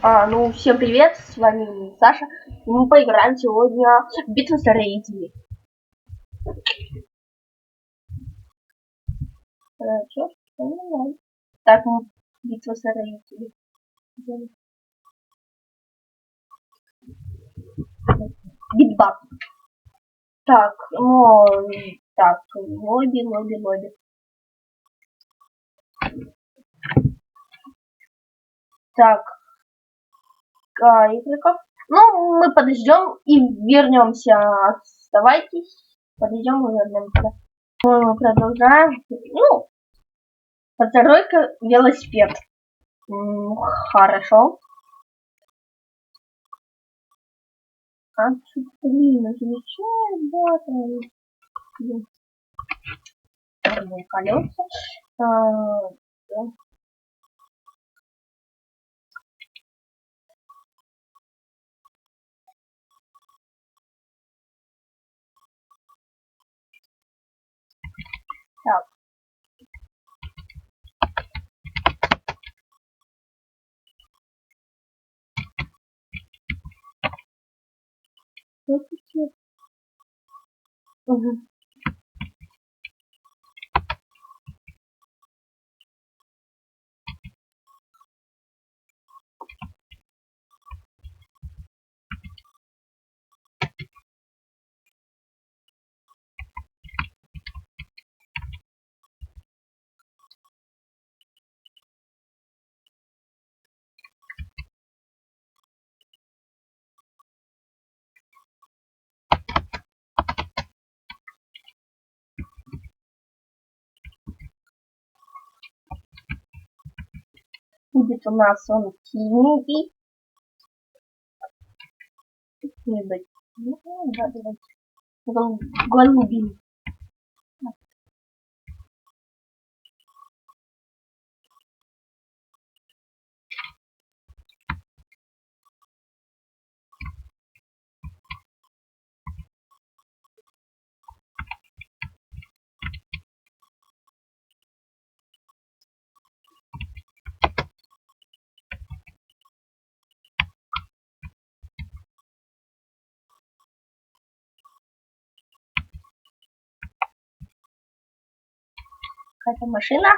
Ну, всем привет, с вами Саша. И мы поиграем сегодня в битву строителей. Чё? Так, битва строителей. Битбап. Так, так, лобби. Так, игроков. Ну, мы подождем и вернемся. Оставайтесь. Подождем и вернемся. Мы продолжаем. Ну, постройка велосипед. Хорошо. Блин, замечает, да, там колеса. Да. Так. Угу. Будет у нас он синенький. Не быть. Ну, да, давайте. Голубенький. Какая-то машина.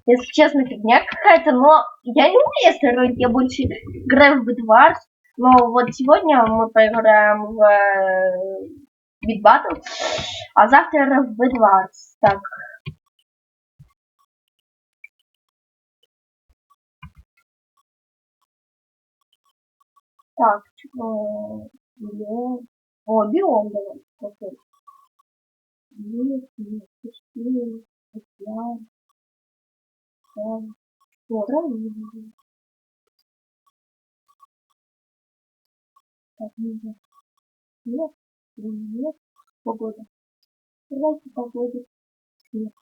Если честно, фигня какая-то, но я не умею строить, я больше играю в Bedwars. Но вот сегодня мы поиграем в Bit Battle, а завтра в Bedwars. Так. Так, биом. О, биом давай. Окей. Так, нет, погода. Давайте погоду. Нет.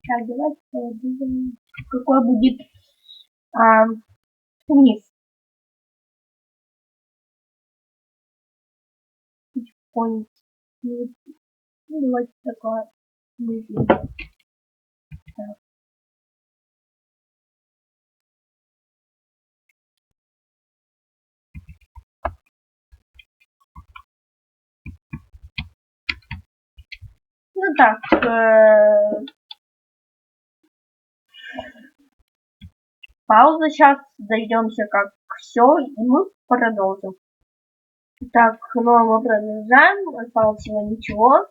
Так, давайте подумаем, какой будет вниз. Ой, ну, давайте такое. Так. Ну так, пауза, сейчас дойдемся как все, и мы продолжим. Так, ну мы продолжаем, осталось всего ничего.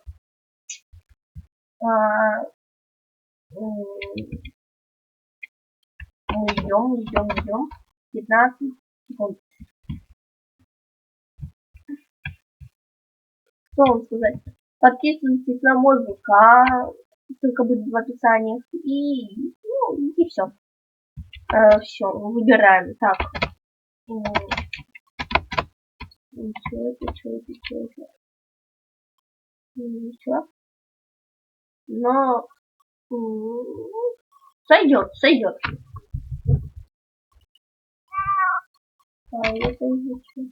Мы идем. 15 секунд. Что вам сказать? Подписывайтесь на мой ВК, ссылка будет в описании. И все. Все, выбираем. Так. Ничего. Но сойдет. Это ничего.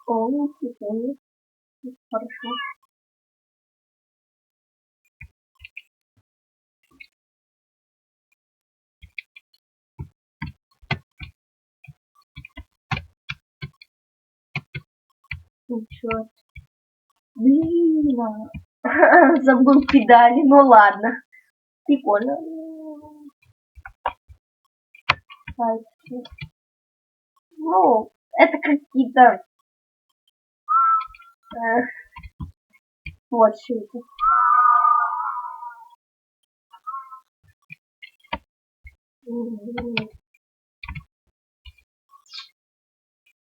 О, прикольно. Хорошо. Ничего. Блин, забыл педали, ну ладно. Прикольно. Ну, это какие-то... вот что это.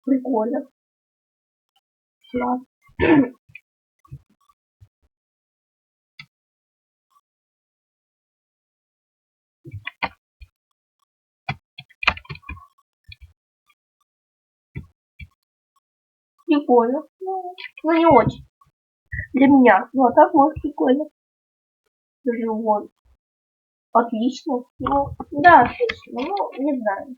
Прикольно. Класс. Прикольно. Ну, не очень. Для меня. Ну, а так может прикольно. Даже вон. Отлично. Ну, да, отлично. Ну, не знаю.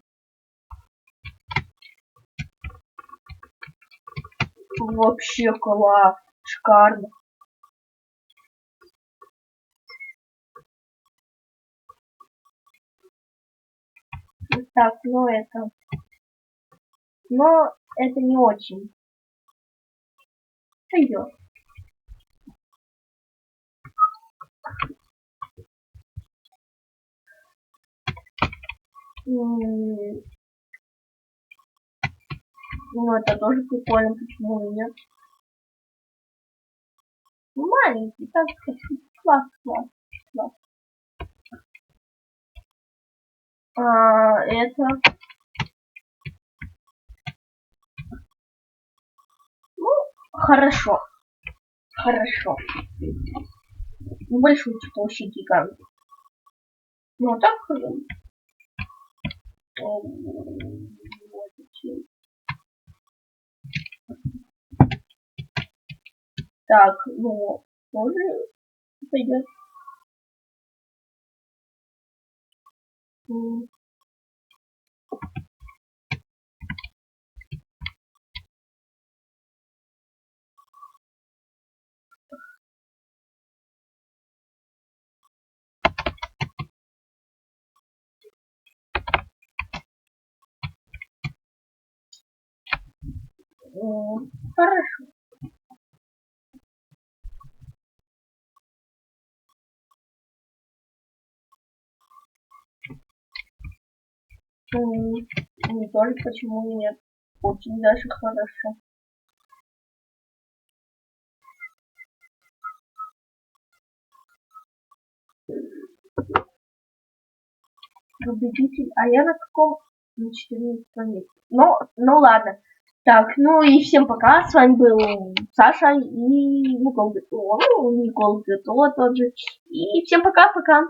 Вообще класс. Шикарно. Так, ну это... Но это не очень. Пойдет. Ну, это тоже прикольно, почему и нет. Маленький, так сказать, класс. Это... Ну, хорошо. Небольшой толщи гигант. Ну, а так... Так, ну, тоже пойдет. Хорошо. Не только почему нет. Очень даже хорошо. Победитель. А я на каком? На 14 месте. Ну ладно. Так, ну и всем пока. С вами был Саша и Никол ГТО. Ну, Никол ГТО тот же. И всем пока-пока.